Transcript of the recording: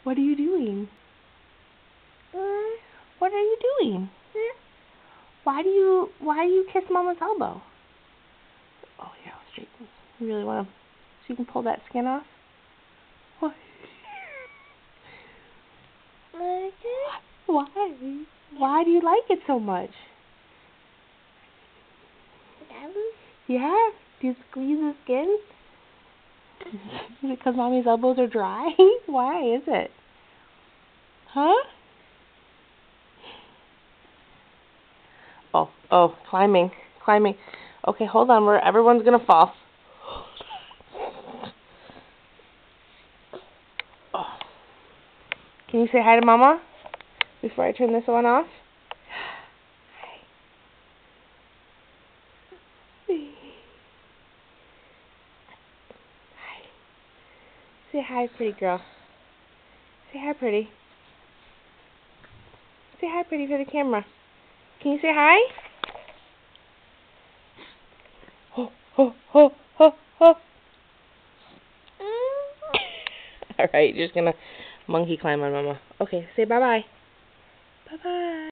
What are you doing? What are you doing? Why do you kiss Mama's elbow? Oh yeah, I'll straighten. You really want to, so you can pull that skin off? Why? Why? Why do you like it so much? Yeah? Do you squeeze the skin? Is it because Mommy's elbows are dry? Why is it? Huh? Oh, climbing. Okay, hold on, everyone's gonna fall. Oh. Can you say hi to Mama before I turn this one off? Hi. Say hi, pretty girl. Say hi, pretty. Say hi, pretty, for the camera. Can you say hi? Ho, ho, ho, ho, ho. Alright, you're just gonna monkey climb on Mama. Okay, say bye-bye. Bye-bye.